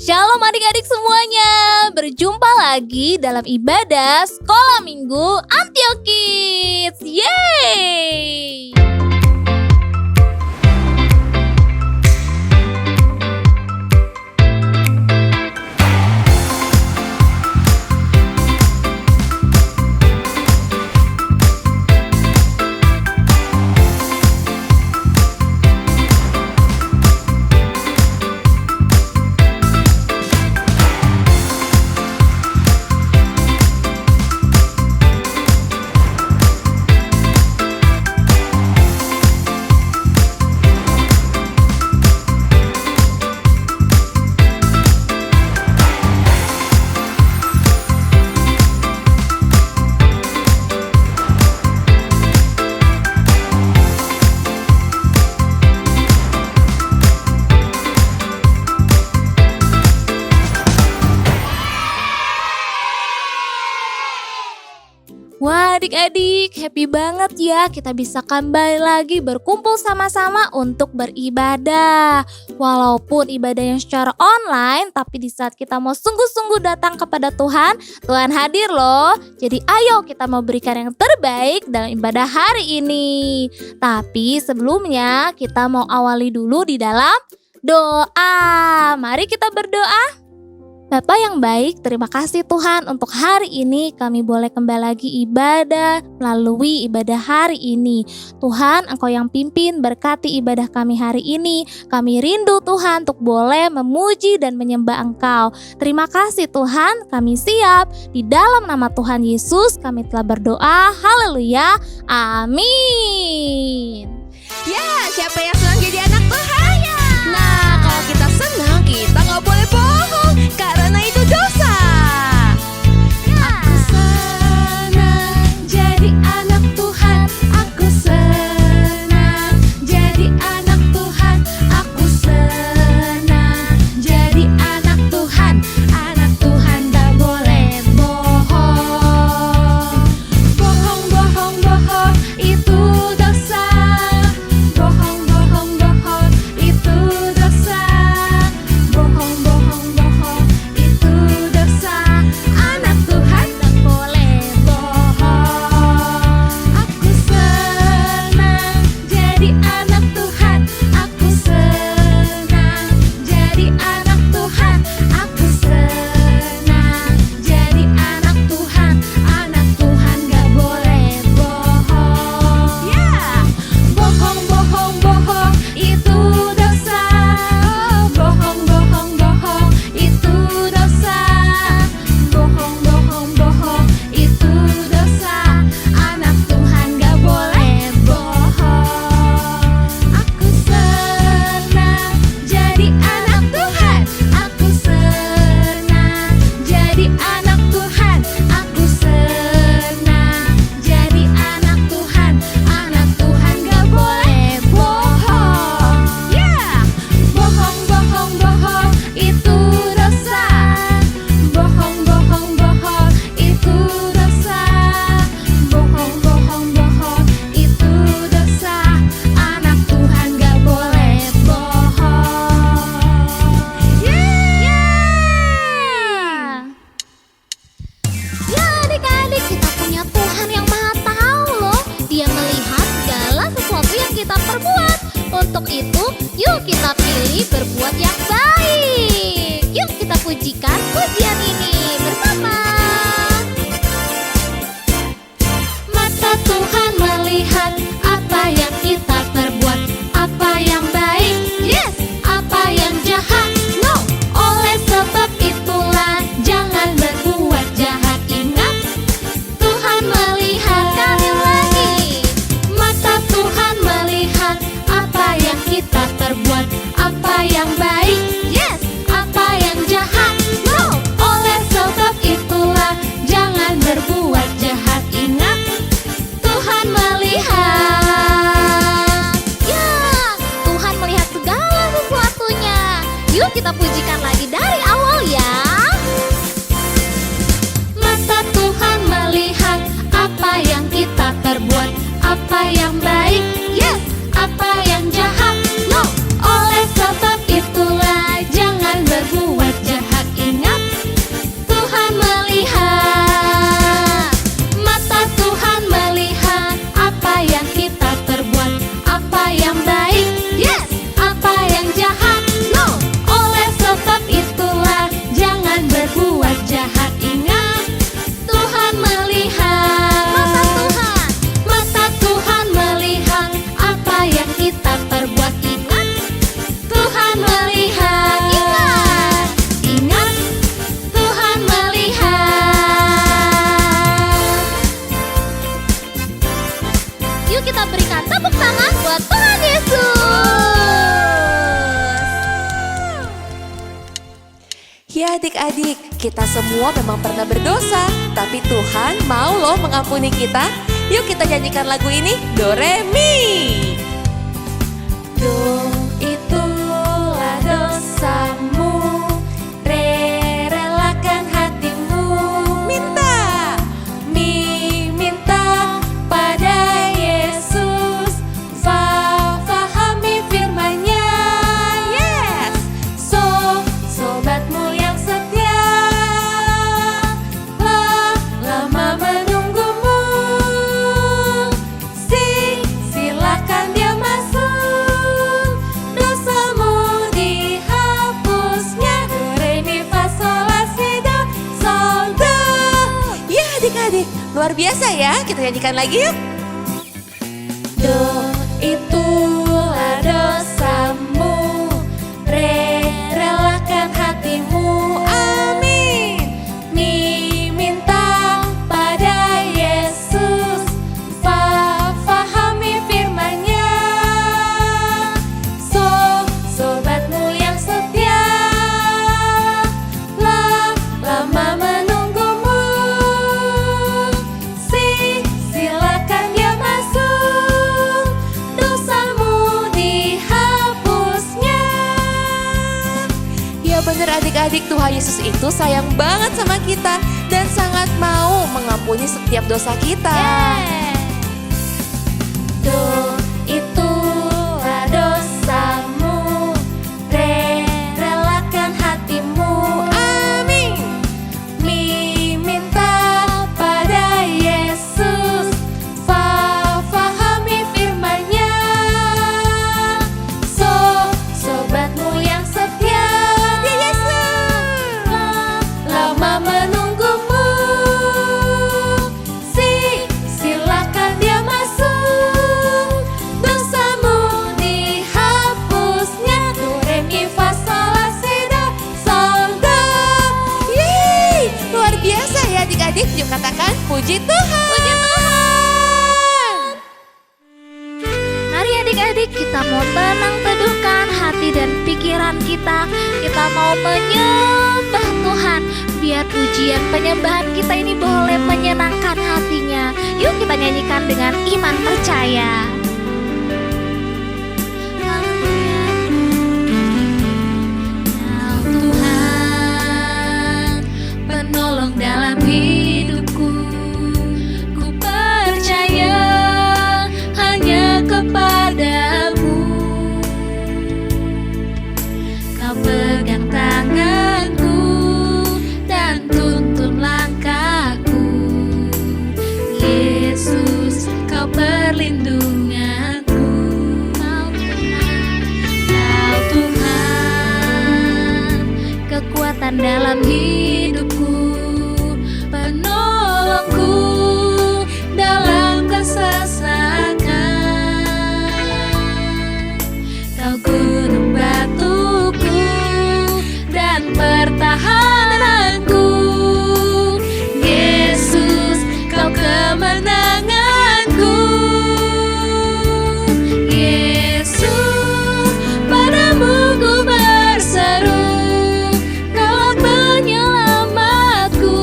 Shalom adik-adik semuanya, berjumpa lagi dalam ibadah Sekolah Minggu Antiokids. Yeay! Wah adik-adik, happy banget ya kita bisa kembali lagi berkumpul sama-sama untuk beribadah. Walaupun ibadah yang secara online, tapi di saat kita mau sungguh-sungguh datang kepada Tuhan, Tuhan hadir loh. Jadi ayo kita mau berikan yang terbaik dalam ibadah hari ini. Tapi sebelumnya kita mau awali dulu di dalam doa. Mari kita berdoa. Bapa yang baik, terima kasih Tuhan untuk hari ini kami boleh kembali lagi ibadah melalui ibadah hari ini. Tuhan, Engkau yang pimpin berkati ibadah kami hari ini. Kami rindu Tuhan untuk boleh memuji dan menyembah Engkau. Terima kasih Tuhan, kami siap. Di dalam nama Tuhan Yesus kami telah berdoa. Haleluya, amin. Ya, siapa yang senang jadi anak Tuhan? Nah, kalau kita senang, kita gak boleh bohong, karena itu dosa. Aku senang jadi anak Tuhan. Aku senang jadi anak Tuhan. Aku senang jadi anak Tuhan. Anak Tuhan gak boleh bohong. Bohong, bohong, bohong, itu dosa. Bohong, bohong, bohong, itu dosa. Bohong, bohong, bohong, itu dosa. Anak Tuhan tak boleh bohong. Aku senang jadi anak Tuhan. Aku senang jadi anak Tuhan. Aku senang jadi anak Tuhan. Anak Tuhan gak boleh bohong. Ya, bohong, bohong, bohong, itu dosa. Bohong, bohong, bohong, itu dosa. Bohong, bohong, bohong, itu dosa. Anak Tuhan gak boleh bohong. Aku senang jadi anak Tuhan. Aku senang jadi anak Tuhan. Aku senang jadi anak Tuhan. Anak Tuhan gak boleh bohong. Ya, bohong, bohong, bohong, itu dosa. Bohong, bohong, bohong, itu dosa. Bohong, bohong, bohong, itu dosa. Anak Tuhan gak boleh bohong. Ya adik-adik, kita punya Tuhan yang maha tahu loh. Dia melihat segala sesuatu yang kita perbuat. Untuk itu, yuk kita pilih berbuat yang baik. Yuk kita pujikan pujian ini bersama. Mata Tuhan melihat apa yang kita perbuat, apa yang baik, yes, apa yang jahat, no. Oleh sebab itulah jangan berbuat jahat. Ingat, Tuhan melihat. Kali lagi, mata Tuhan melihat apa yang kita perbuat, apa yang baik, yes, apa yang jahat, no. Oleh sebab itulah jangan berbuat jahat. Ingat, Tuhan melihat. Ya, Tuhan melihat segala sesuatunya. Yuk kita pujikan lagi dari awal ya. Mata Tuhan melihat apa yang kita perbuat, apa yang baik, yes, apa yang jahat, no. Oleh sebab itulah jangan berbuat jahat. Ya adik-adik, kita semua memang pernah berdosa, tapi Tuhan mau loh mengampuni kita. Yuk kita nyanyikan lagu ini, Do Re Mi. Do itulah dosamu, Re relakan hatimu. Minta. Mi minta pada Yesus, Fa fahami firman-Nya. Yes. So sobatmu yang setia, lama menunggumu. Silakan dia masuk, dosamu dihapusnya. Do re mi fa sol la si do sol do. Ya adik-adik, luar biasa ya. Kita nyanyikan lagi yuk. Do itulah dosamu, Re relakan hatimu. Amin. Mi minta pada Yesus, Fa fahami firman-Nya. So sobatmu yang setia, lama menunggumu. Silakan dia masuk, dosamu dihapusnya. Ya bener adik-adik, Tuhan Yesus itu sayang banget sama kita dan sangat mau mengampuni setiap dosa kita. Do itulah dosamu, Re relakan hatimu. Amin. Mi minta pada Yesus, Fa fahami firman-Nya. So sobatmu yang setia, Ya Yesus. lama menunggumu. Silakan dia masuk, dosamu dihapusnya. Do re mi fa sol la si do sol do. Yeay, luar biasa ya adik-adik. Yuk katakan puji Tuhan. Puji Tuhan. Mari adik-adik, kita mau tenang teduhkan hati dan pikiran kita. Kita mau menyembah Tuhan. Biar pujian penyembahan kita ini boleh menyenangkan hatinya. Yuk kita nyanyikan dengan iman percaya. Kau Tuhan, penolong dalam hidupku. Ku percaya hanya kepadamu. Kau pegang tanganku dan tuntun langkahku. Yesus, kau perlindunganku. Kau Tuhan, kekuatan dalam hidupku, penolongku dalam kesesakan. Kau gunung batuku dan pertahananku. Yesus, kau kemenanganku. Yesus, padamu ku berseru. Kaulah penyelamatku.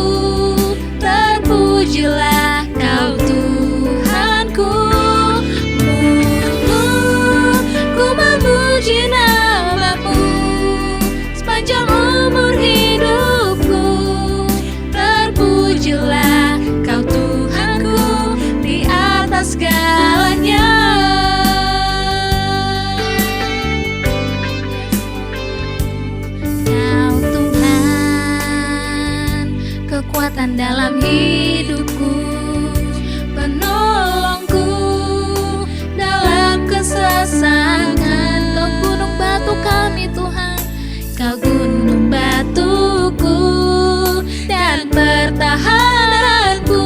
Terpujilah kau Tuhanku. Mulutku memuji namamu sepanjang umur hidupku. Terpujilah kau Tuhanku di atas segalanya. Kau Tuhan, kekuatan dalam hidupku, penolongku dalam kesesakan. Kau gunung batu kami Tuhan, kau gunung batuku dan pertahananku.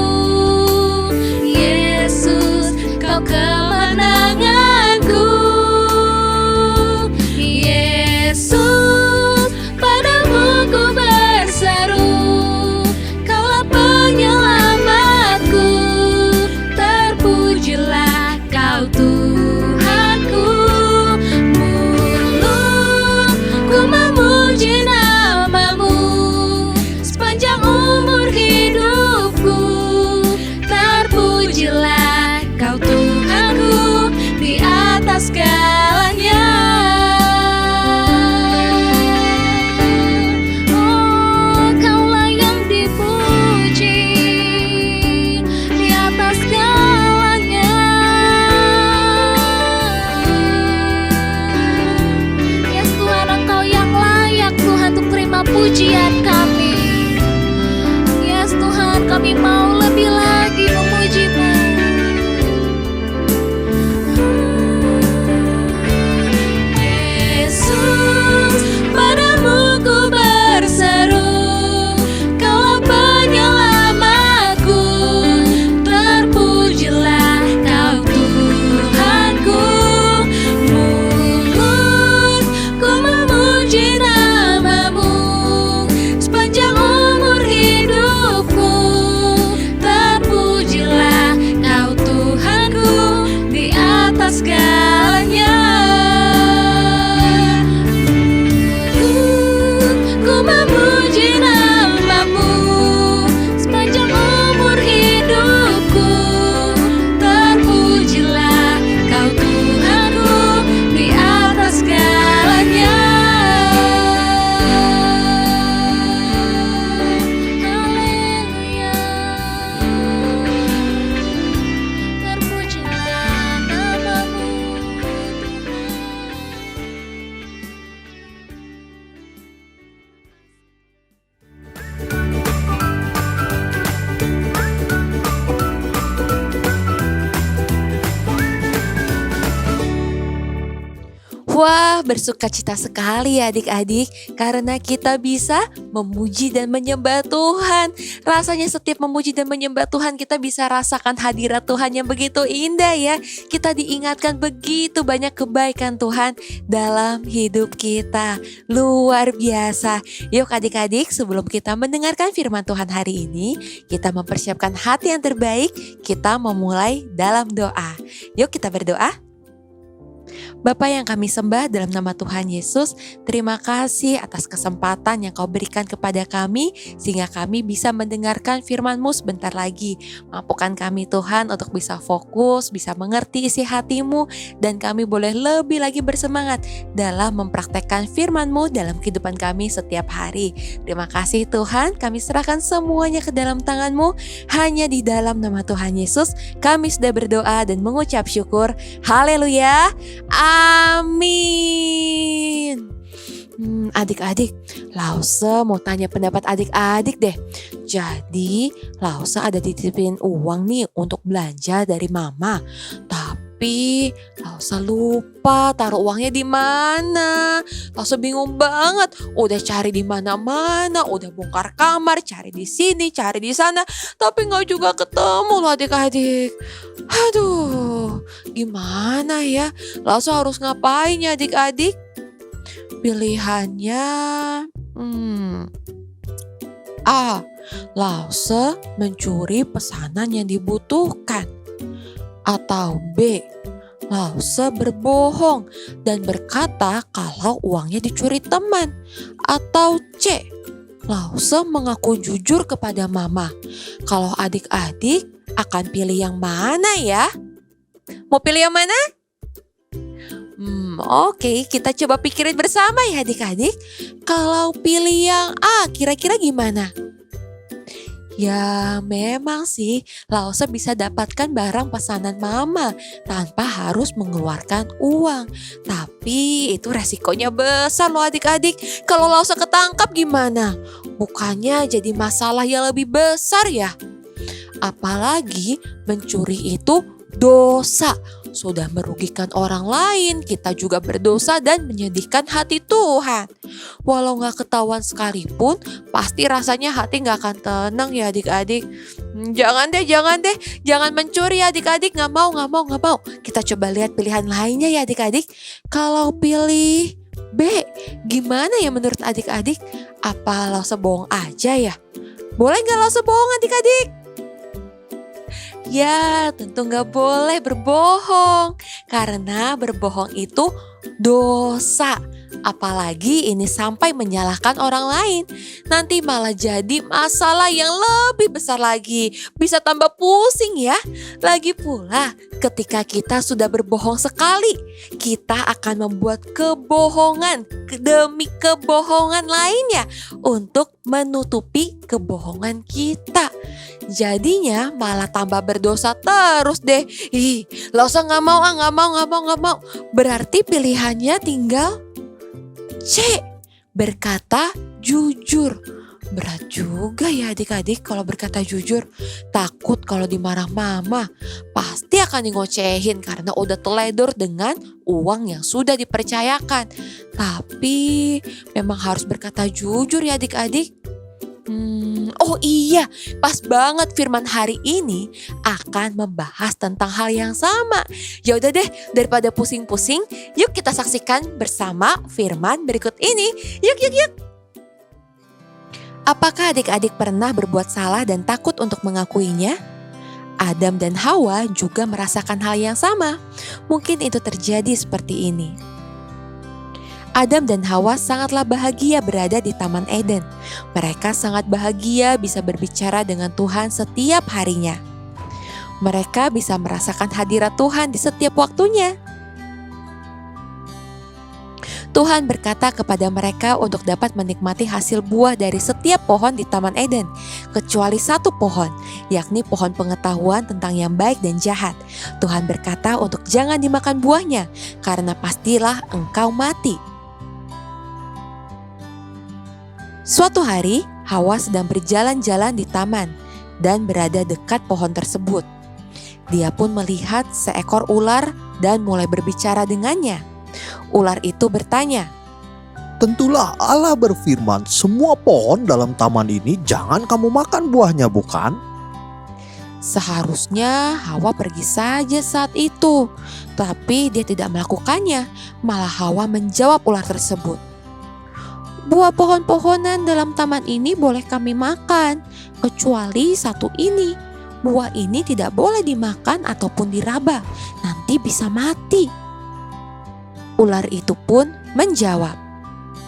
Yesus, kau kemenanganku. Yesus, padamu ku berseru. Kaulah penyelamatku. Terpujilah kau Tuhanku. Mulutku memuji namamu pujian kami. Yes Tuhan, kami mau lebih lagi memuji-Mu. Yesus, padamu ku berseru, Kaulah penyelamatku. Terpujilah Kau Tuhanku. Mulutku memuji nama-Mu sepanjang umur hidupku. Terpujilah Kau Tuhanku di atas segalanya. Ku memuji nama-Mu sepanjang umur hidupku. Terpujilah Kau Tuhanku di atas segalanya. Haleluya. Terpujilah nama-Mu Tuhan. Wah, bersukacita sekali ya adik-adik karena kita bisa memuji dan menyembah Tuhan. Rasanya setiap memuji dan menyembah Tuhan kita bisa rasakan hadirat Tuhan yang begitu indah ya. Kita diingatkan begitu banyak kebaikan Tuhan dalam hidup kita. Luar biasa. Yuk adik-adik, sebelum kita mendengarkan firman Tuhan hari ini, kita mempersiapkan hati yang terbaik. Kita memulai dalam doa. Yuk kita berdoa. Bapa yang kami sembah dalam nama Tuhan Yesus, terima kasih atas kesempatan yang Kau berikan kepada kami sehingga kami bisa mendengarkan firman-Mu sebentar lagi. Mampukan kami Tuhan untuk bisa fokus, bisa mengerti isi hati-Mu, dan kami boleh lebih lagi bersemangat dalam mempraktekkan firman-Mu dalam kehidupan kami setiap hari. Terima kasih Tuhan, kami serahkan semuanya ke dalam tangan-Mu. Hanya di dalam nama Tuhan Yesus kami sudah berdoa dan mengucap syukur. Haleluya. Amin. Adik-adik, Lause mau tanya pendapat adik-adik deh. Jadi Lause ada dititipin uang nih untuk belanja dari mama. Tapi Lause lupa taruh uangnya di mana. Lause bingung banget. Udah cari di mana-mana, udah bongkar kamar, cari di sini, cari di sana, tapi nggak juga ketemu loh adik-adik. Aduh, gimana ya? Lause harus ngapain ya adik-adik? Pilihannya A. Lause mencuri pesanan yang dibutuhkan. Atau B. Lause berbohong dan berkata kalau uangnya dicuri teman. Atau C. Lause mengaku jujur kepada mama. Kalau adik-adik akan pilih yang mana ya? Mau pilih yang mana? Oke, kita coba pikirin bersama ya adik-adik. Kalau pilih yang A, kira-kira gimana? Ya memang sih, Lause bisa dapatkan barang pesanan mama tanpa harus mengeluarkan uang. Tapi itu resikonya besar loh adik-adik. Kalau Lause ketangkap gimana? Bukannya jadi masalah yang lebih besar ya? Apalagi mencuri itu dosa. Sudah merugikan orang lain, kita juga berdosa dan menyedihkan hati Tuhan. Walau gak ketahuan sekalipun, pasti rasanya hati gak akan tenang ya adik-adik. Jangan deh, jangan mencuri ya adik-adik, gak mau. Kita coba lihat pilihan lainnya ya adik-adik. Kalau pilih B, gimana ya menurut adik-adik? Apa Lause bohong aja ya? Boleh gak Lause bohong adik-adik? Ya, tentu gak boleh berbohong. Karena berbohong itu dosa. Apalagi ini sampai menyalahkan orang lain. Nanti malah jadi masalah yang lebih besar lagi. Bisa tambah pusing ya. Lagi pula ketika kita sudah berbohong sekali, kita akan membuat kebohongan demi kebohongan lainnya untuk menutupi kebohongan kita. Jadinya malah tambah berdosa terus deh. Lause gak mau. Berarti pilihannya tinggal C, berkata jujur. Berat juga ya adik-adik kalau berkata jujur. Takut kalau dimarah mama. Pasti akan ngocehin karena udah teledor dengan uang yang sudah dipercayakan. Tapi memang harus berkata jujur ya adik-adik. Oh iya, pas banget firman hari ini akan membahas tentang hal yang sama. Ya udah deh, daripada pusing-pusing, yuk kita saksikan bersama firman berikut ini. Yuk. Apakah adik-adik pernah berbuat salah dan takut untuk mengakuinya? Adam dan Hawa juga merasakan hal yang sama. Mungkin itu terjadi seperti ini. Adam dan Hawa sangatlah bahagia berada di Taman Eden. Mereka sangat bahagia bisa berbicara dengan Tuhan setiap harinya. Mereka bisa merasakan hadirat Tuhan di setiap waktunya. Tuhan berkata kepada mereka untuk dapat menikmati hasil buah dari setiap pohon di Taman Eden, kecuali satu pohon, yakni pohon pengetahuan tentang yang baik dan jahat. Tuhan berkata untuk jangan dimakan buahnya, karena pastilah engkau mati. Suatu hari, Hawa sedang berjalan-jalan di taman dan berada dekat pohon tersebut. Dia pun melihat seekor ular dan mulai berbicara dengannya. Ular itu bertanya, Tentulah Allah berfirman, semua pohon dalam taman ini jangan kamu makan buahnya, bukan? seharusnya Hawa pergi saja saat itu, tapi dia tidak melakukannya. Malah Hawa menjawab ular tersebut, buah pohon-pohonan dalam taman ini boleh kami makan, kecuali satu ini. Buah ini tidak boleh dimakan ataupun diraba, nanti bisa mati. Ular itu pun menjawab,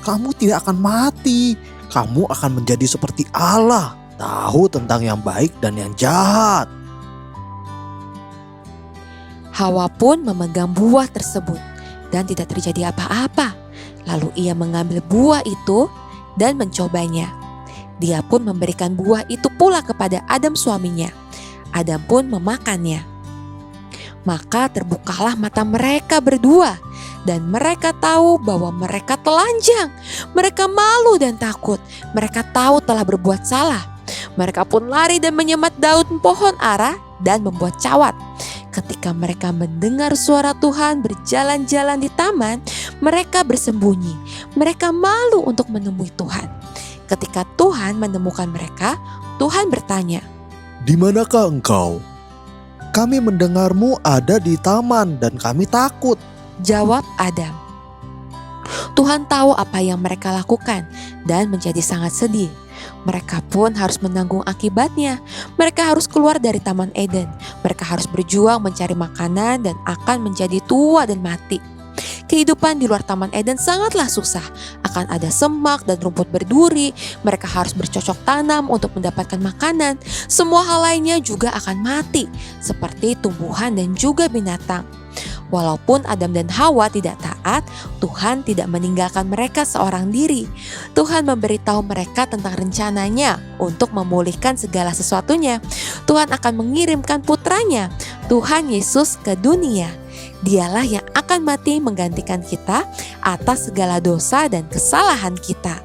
Kamu tidak akan mati, kamu akan menjadi seperti Allah, tahu tentang yang baik dan yang jahat. Hawa pun memegang buah tersebut dan tidak terjadi apa-apa. Lalu ia mengambil buah itu dan mencobanya. Dia pun memberikan buah itu pula kepada Adam suaminya. Adam pun memakannya. Maka terbukalah mata mereka berdua dan mereka tahu bahwa mereka telanjang. Mereka malu dan takut. Mereka tahu telah berbuat salah. Mereka pun lari dan menyemat daun pohon ara dan membuat cawat. Ketika mereka mendengar suara Tuhan berjalan-jalan di taman, mereka bersembunyi. Mereka malu untuk menemui Tuhan. Ketika Tuhan menemukan mereka, Tuhan bertanya, Di manakah engkau? Kami mendengarmu ada di taman dan kami takut. jawab Adam. Tuhan tahu apa yang mereka lakukan dan menjadi sangat sedih. Mereka pun harus menanggung akibatnya. Mereka harus keluar dari Taman Eden. Mereka harus berjuang mencari makanan dan akan menjadi tua dan mati. Kehidupan di luar Taman Eden sangatlah susah. Akan ada semak dan rumput berduri. Mereka harus bercocok tanam untuk mendapatkan makanan. Semua hal lainnya juga akan mati, seperti tumbuhan dan juga binatang. Walaupun Adam dan Hawa tidak taat, Tuhan tidak meninggalkan mereka seorang diri. Tuhan memberitahu mereka tentang rencananya untuk memulihkan segala sesuatunya. Tuhan akan mengirimkan putranya, Tuhan Yesus, ke dunia. Dialah yang akan mati menggantikan kita atas segala dosa dan kesalahan kita.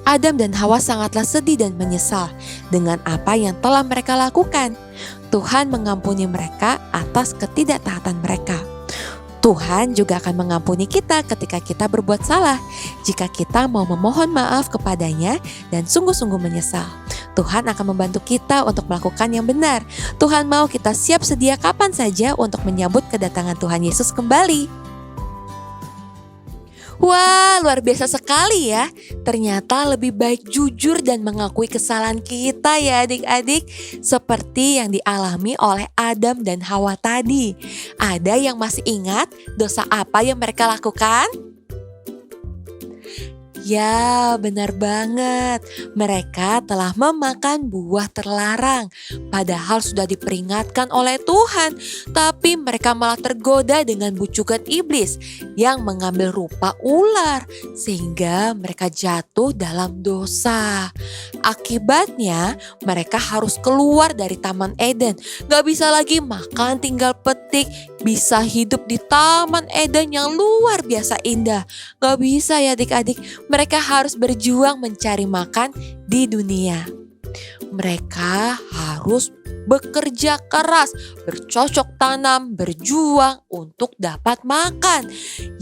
Adam dan Hawa sangatlah sedih dan menyesal dengan apa yang telah mereka lakukan. Tuhan mengampuni mereka atas ketidaktaatan mereka. Tuhan juga akan mengampuni kita ketika kita berbuat salah, jika kita mau memohon maaf kepadanya dan sungguh-sungguh menyesal. Tuhan akan membantu kita untuk melakukan yang benar. Tuhan mau kita siap sedia kapan saja untuk menyambut kedatangan Tuhan Yesus kembali. Wah, luar biasa sekali ya. Ternyata lebih baik jujur dan mengakui kesalahan kita ya adik-adik. Seperti yang dialami oleh Adam dan Hawa tadi. Ada yang masih ingat dosa apa yang mereka lakukan? Ya, benar banget. Mereka telah memakan buah terlarang. Padahal sudah diperingatkan oleh Tuhan. Tapi mereka malah tergoda dengan bujukan iblis yang mengambil rupa ular. Sehingga mereka jatuh dalam dosa. Akibatnya mereka harus keluar dari Taman Eden. Gak bisa lagi makan tinggal petik. Bisa hidup di Taman Eden yang luar biasa indah. Gak bisa ya adik-adik. mereka harus berjuang mencari makan di dunia. Mereka harus bekerja keras, bercocok tanam, berjuang untuk dapat makan.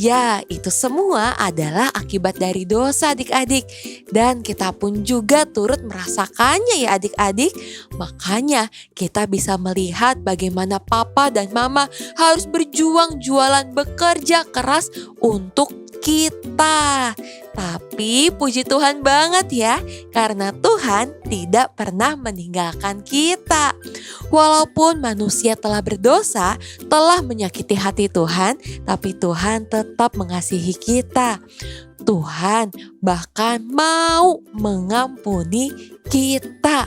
Ya, itu semua adalah akibat dari dosa adik-adik. Dan kita pun juga turut merasakannya ya adik-adik. Makanya kita bisa melihat bagaimana papa dan mama harus berjuang jualan bekerja keras untuk kita. Tapi puji Tuhan banget ya, karena Tuhan tidak pernah meninggalkan kita. Walaupun manusia telah berdosa, telah menyakiti hati Tuhan, tapi Tuhan tetap mengasihi kita. Tuhan bahkan mau mengampuni kita.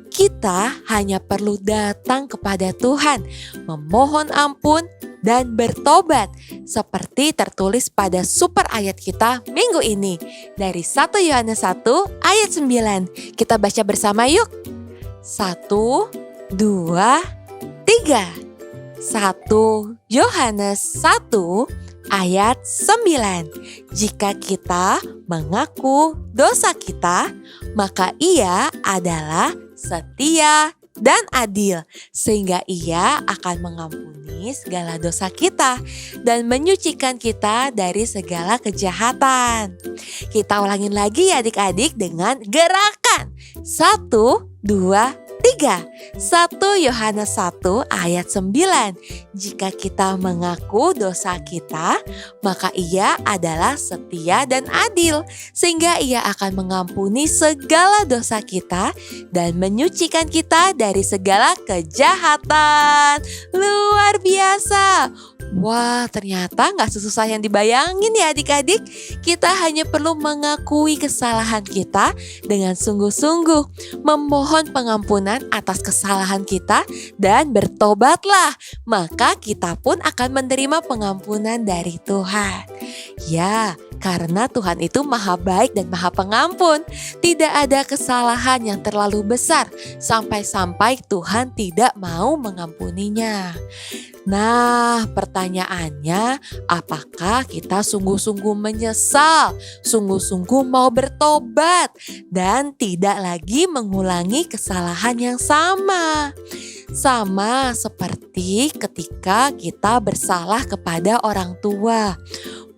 Kita hanya perlu datang kepada Tuhan, memohon ampun dan bertobat. Seperti tertulis pada super ayat kita minggu ini. Dari 1 Yohanes 1 ayat 9. Kita baca bersama yuk. 1, 2, 3. 1 Yohanes 1 ayat 9. Jika kita mengaku dosa kita, maka Ia adalah setia dan adil, sehingga Ia akan mengampuni segala dosa kita dan menyucikan kita dari segala kejahatan. Kita ulangin lagi ya adik-adik dengan gerakan. 1, 2, 3. 1 Yohanes 1 ayat 9. Jika kita mengaku dosa kita, maka Ia adalah setia dan adil, sehingga Ia akan mengampuni segala dosa kita dan menyucikan kita dari segala kejahatan. Luar biasa. Wah, ternyata gak sesusah yang dibayangin ya adik-adik. Kita hanya perlu mengakui kesalahan kita dengan sungguh-sungguh, memohon pengampunan atas kesalahan kita dan bertobatlah. Maka kita pun akan menerima pengampunan dari Tuhan. Ya, karena Tuhan itu maha baik dan maha pengampun. Tidak ada kesalahan yang terlalu besar sampai-sampai Tuhan tidak mau mengampuninya. Nah, pertanyaannya, apakah kita sungguh-sungguh menyesal, sungguh-sungguh mau bertobat, dan tidak lagi mengulangi kesalahan yang sama? Sama seperti ketika kita bersalah kepada orang tua.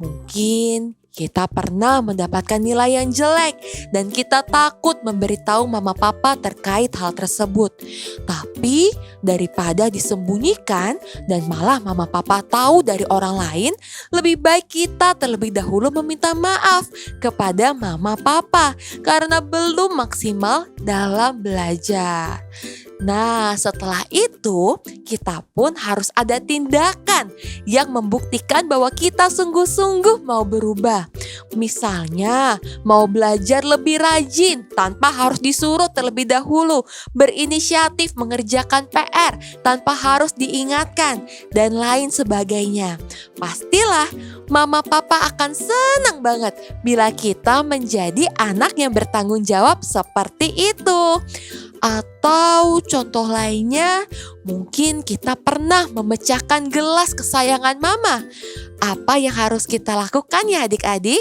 Mungkin kita pernah mendapatkan nilai yang jelek dan kita takut memberitahu mama papa terkait hal tersebut. Tapi daripada disembunyikan dan malah mama papa tahu dari orang lain, lebih baik kita terlebih dahulu meminta maaf kepada mama papa karena belum maksimal dalam belajar. Nah, setelah itu kita pun harus ada tindakan yang membuktikan bahwa kita sungguh-sungguh mau berubah. Misalnya, mau belajar lebih rajin tanpa harus disuruh terlebih dahulu, berinisiatif mengerjakan PR tanpa harus diingatkan, dan lain sebagainya. Pastilah mama papa akan senang banget bila kita menjadi anak yang bertanggung jawab seperti itu. Atau contoh lainnya, mungkin kita pernah memecahkan gelas kesayangan mama. Apa yang harus kita lakukan ya adik-adik?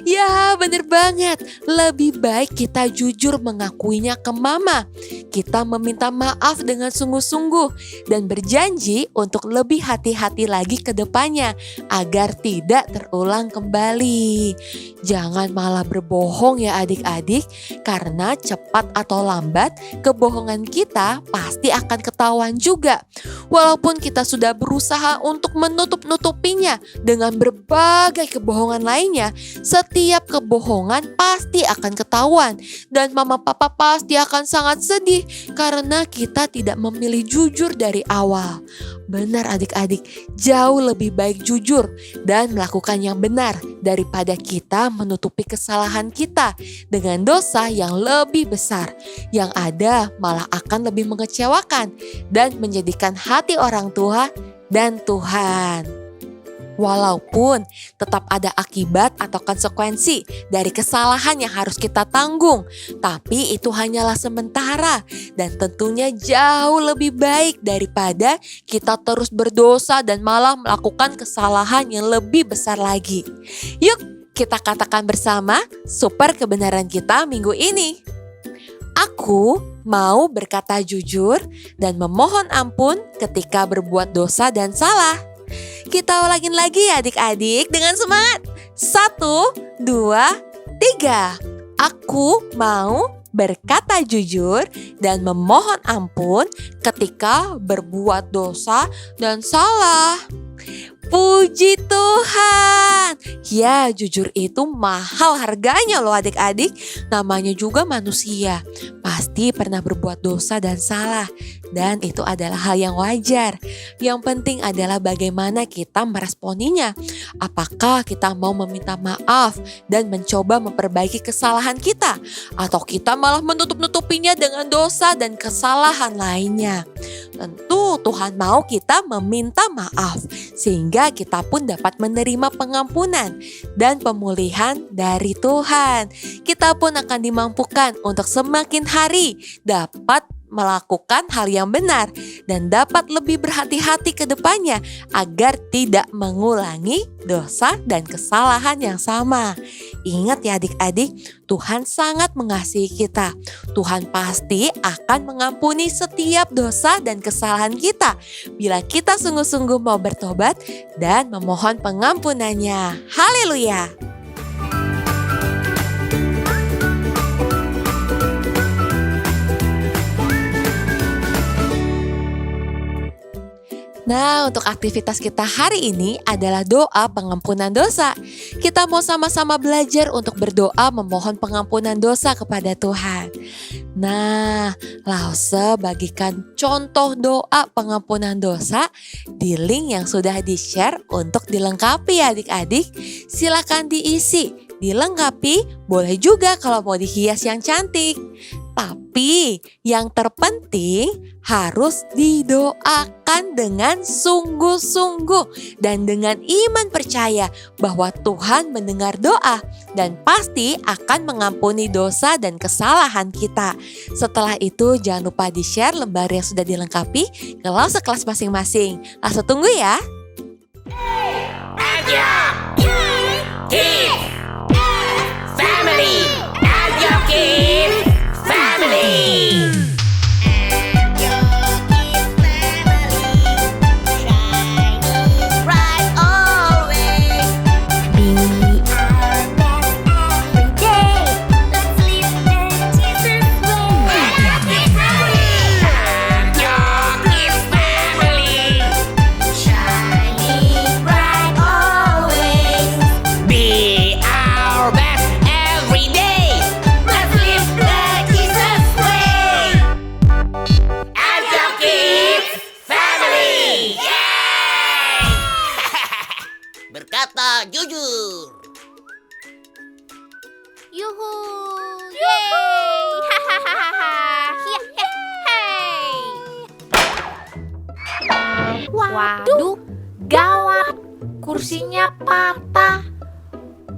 Ya, bener banget. Lebih baik kita jujur mengakuinya ke mama. Kita meminta maaf dengan sungguh-sungguh dan berjanji untuk lebih hati-hati lagi ke depannya agar tidak terulang kembali. Jangan malah berbohong ya adik-adik, karena cepat atau lambat kebohongan kita pasti akan ketahuan juga. Walaupun kita sudah berusaha untuk menutup-nutupinya dengan berbagai kebohongan lainnya, setiap kebohongan pasti akan ketahuan dan mama papa pasti akan sangat sedih karena kita tidak memilih jujur dari awal. Benar adik-adik, jauh lebih baik jujur dan melakukan yang benar daripada kita menutupi kesalahan kita dengan dosa yang lebih besar. Yang ada malah akan lebih mengecewakan dan menjadikan hati orang tua dan Tuhan. Walaupun tetap ada akibat atau konsekuensi dari kesalahan yang harus kita tanggung, tapi itu hanyalah sementara dan tentunya jauh lebih baik daripada kita terus berdosa dan malah melakukan kesalahan yang lebih besar lagi. Yuk, kita katakan bersama super kebenaran kita minggu ini. Aku mau berkata jujur dan memohon ampun ketika berbuat dosa dan salah. Kita ulangin lagi ya adik-adik dengan semangat. 1, 2, 3. Aku mau berkata jujur dan memohon ampun ketika berbuat dosa dan salah. Puji Tuhan. Ya, jujur itu mahal harganya loh adik-adik. Namanya juga manusia. Pasti pernah berbuat dosa dan salah. Dan itu adalah hal yang wajar. Yang penting adalah bagaimana kita meresponinya. Apakah kita mau meminta maaf dan mencoba memperbaiki kesalahan kita? Atau kita malah menutup-nutupinya dengan dosa dan kesalahan lainnya? Tentu Tuhan mau kita meminta maaf sehingga kita pun dapat menerima pengampunan dan pemulihan dari Tuhan. Kita pun akan dimampukan untuk semakin hari dapat melakukan hal yang benar dan dapat lebih berhati-hati ke depannya agar tidak mengulangi dosa dan kesalahan yang sama. Ingat ya adik-adik, Tuhan sangat mengasihi kita. Tuhan pasti akan mengampuni setiap dosa dan kesalahan kita bila kita sungguh-sungguh mau bertobat dan memohon pengampunannya. Haleluya! Nah, untuk aktivitas kita hari ini adalah doa pengampunan dosa. Kita mau sama-sama belajar untuk berdoa memohon pengampunan dosa kepada Tuhan. Nah, Lause bagikan contoh doa pengampunan dosa di link yang sudah di-share untuk dilengkapi ya adik-adik. Silakan diisi, dilengkapi, boleh juga kalau mau dihias yang cantik. Tapi yang terpenting harus didoakan dengan sungguh-sungguh dan dengan iman percaya bahwa Tuhan mendengar doa dan pasti akan mengampuni dosa dan kesalahan kita. Setelah itu jangan lupa di-share lembar yang sudah dilengkapi ke Lause kelas masing-masing. Langsung tunggu ya. Family, berkata jujur. Yuhu! Yeay! Hahaha! Waduh, gawat! Kursinya patah.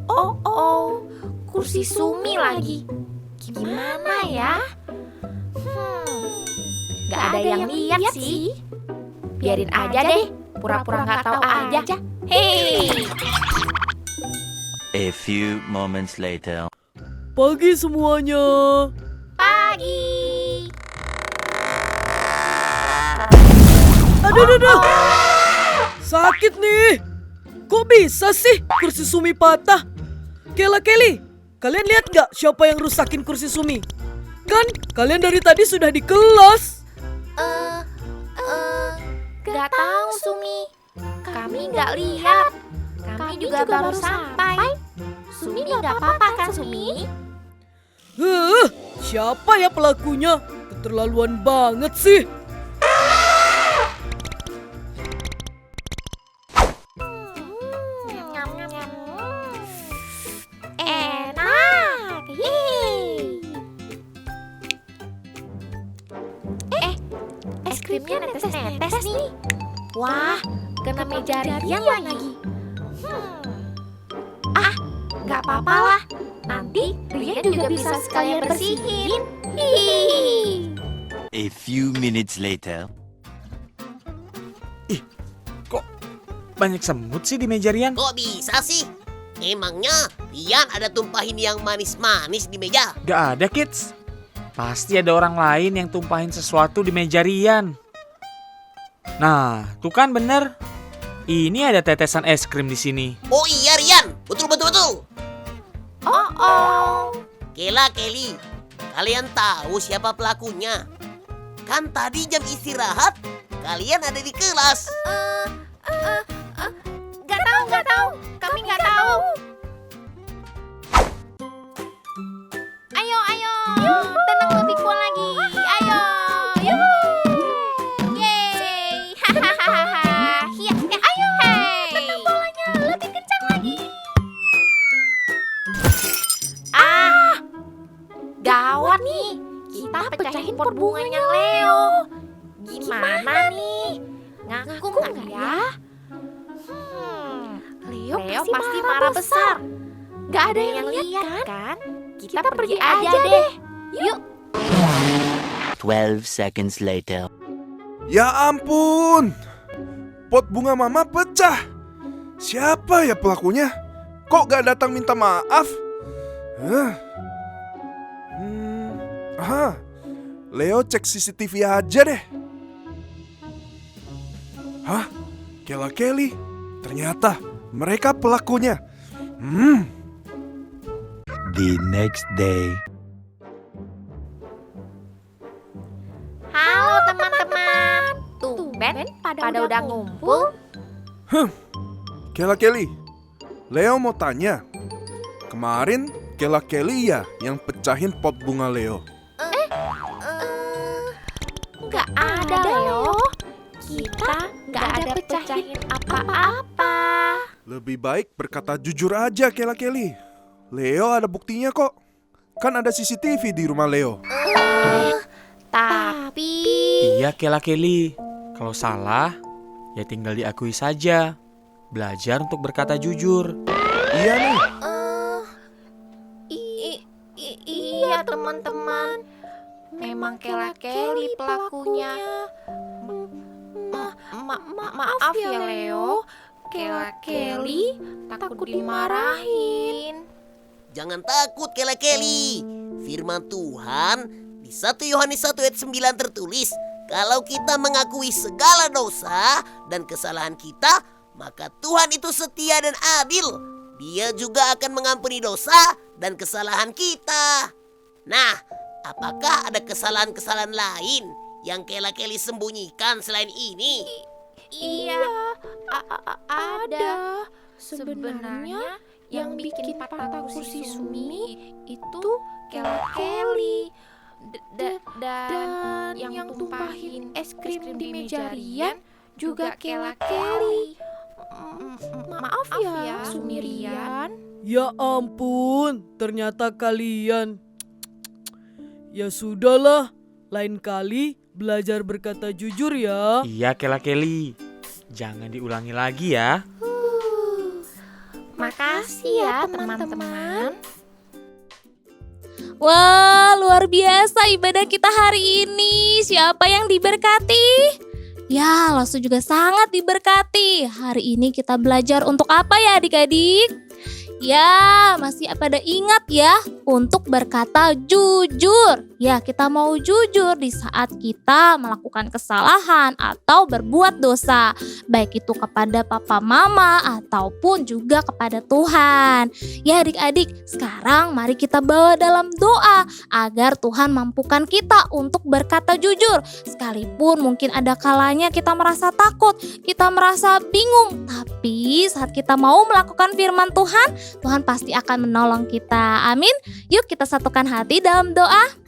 Oh, kursi Sumi lagi. Gimana ya? Gak ada yang lihat sih. Biarin aja deh, pura-pura gak tahu aja. Hey! A few moments later. Pagi semuanya. Pagi. Aduh. Sakit nih. Kok bisa sih kursi Sumi patah? Kela Kelly, kalian lihat gak siapa yang rusakin kursi Sumi? Kan kalian dari tadi sudah di kelas. Gak tahu Sumi. Kami gak lihat. Kami juga baru sampai. Sumi gak apa-apa kan Sumi? Siapa ya pelakunya? Keterlaluan banget sih. Enak. Es krimnya netes-netes nih. Wah, kena meja Rian lagi. Gak apa-apa lah. Nanti Rian juga bisa sekalian bersihin. A few minutes later. Kok banyak semut sih di meja Rian? Kok bisa sih? Emangnya Rian ada tumpahin yang manis-manis di meja? Gak ada, Kids. Pasti ada orang lain yang tumpahin sesuatu di meja Rian. Nah, tuh kan bener. Ini ada tetesan es krim di sini. Oh iya Rian, betul. Oh. Kela, Kelly, kalian tahu siapa pelakunya? Kan tadi jam istirahat, kalian ada di kelas. Gak tahu. Kami gak tahu. Ayo. Tenang lebih kuat lagi. Ayo. Yeay. Hahaha. Ayo. Tenang bolanya lebih kencang lagi. Gawat nih. Kita pecahin pot bunganya Leo. Gimana nih? Ngaku nggak ya? Leo pasti marah besar. Gak ada yang lihat kan? Kita pergi aja deh. Yuk. 12 seconds later. Ya ampun, pot bunga mama pecah. Siapa ya pelakunya? Kok gak datang minta maaf? Leo cek CCTV aja deh. Hah? Kela Kelly? Ternyata mereka pelakunya. The next day. Halo teman-teman. Tumben pada udah ngumpul. Kela Kelly, Leo mau tanya. Kemarin Kela Kelly ya yang pecahin pot bunga Leo. Gak ada Leo. Kita gak ada pecahin apa-apa. Lebih baik berkata jujur aja Kela Kelly. Leo ada buktinya kok. Kan ada CCTV di rumah Leo. Tapi Iya, Kela Kelly. Kalau salah, ya tinggal diakui saja. Belajar untuk berkata jujur. Iya nih. Iya teman-teman. Memang Kela Kelly pelakunya. Maaf ya Leo. Kela Kelly takut dimarahin. Jangan takut Kela Kelly. Firman Tuhan di 1 Yohanes 1 ayat 9 tertulis, kalau kita mengakui segala dosa dan kesalahan kita, maka Tuhan itu setia dan adil. Dia juga akan mengampuni dosa dan kesalahan kita. Nah, apakah ada kesalahan-kesalahan lain yang Kela Kelly sembunyikan selain ini? Iya, ada. Sebenarnya yang bikin patah kursi Sumi itu Kela Kelly. Dan yang tumpahin es krim di meja Rian juga Kela Kelly. Maaf ya Sumi Rian. Ya ampun, ternyata kalian. Ya sudahlah, lain kali belajar berkata jujur ya. Iya, Kela Kelly. Jangan diulangi lagi ya. Makasih ya teman-teman. Wah, luar biasa ibadah kita hari ini. Siapa yang diberkati? Ya, Lasso juga sangat diberkati. Hari ini kita belajar untuk apa ya adik-adik? Ya, masih pada ingat ya untuk berkata jujur. Ya, kita mau jujur di saat kita melakukan kesalahan atau berbuat dosa. Baik itu kepada papa mama ataupun juga kepada Tuhan. Ya adik-adik, sekarang mari kita bawa dalam doa agar Tuhan mampukan kita untuk berkata jujur. Sekalipun mungkin ada kalanya kita merasa takut, kita merasa bingung. Tapi saat kita mau melakukan firman Tuhan, Tuhan pasti akan menolong kita. Amin. Yuk kita satukan hati dalam doa.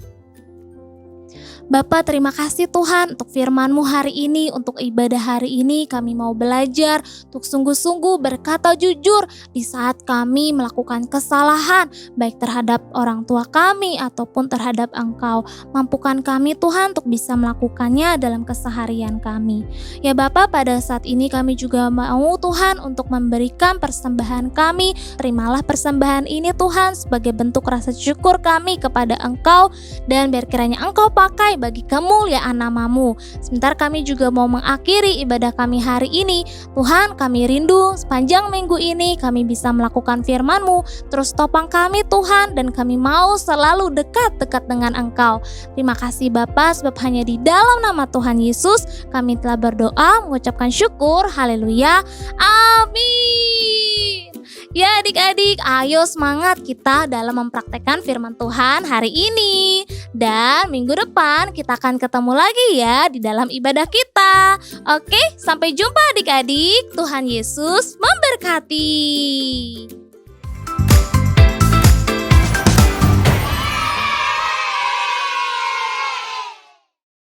Bapa, terima kasih Tuhan untuk firman-Mu hari ini, untuk ibadah hari ini kami mau belajar untuk sungguh-sungguh berkata jujur di saat kami melakukan kesalahan baik terhadap orang tua kami ataupun terhadap Engkau. Mampukan kami Tuhan untuk bisa melakukannya dalam keseharian kami. Ya Bapa, pada saat ini kami juga mau Tuhan untuk memberikan persembahan kami. Terimalah persembahan ini Tuhan sebagai bentuk rasa syukur kami kepada Engkau, dan biar kiranya Engkau pakai bagi kemuliaan nama-Mu. Sebentar kami juga mau mengakhiri ibadah kami hari ini. Tuhan, kami rindu sepanjang minggu ini kami bisa melakukan firman-Mu. Terus topang kami Tuhan, dan kami mau selalu dekat-dekat dengan Engkau. Terima kasih Bapa, sebab hanya di dalam nama Tuhan Yesus kami telah berdoa, mengucapkan syukur. Haleluya. Amin. Ya adik-adik, ayo semangat kita dalam mempraktekkan firman Tuhan hari ini. Dan minggu depan kita akan ketemu lagi ya di dalam ibadah kita. Oke, sampai jumpa adik-adik. Tuhan Yesus memberkati.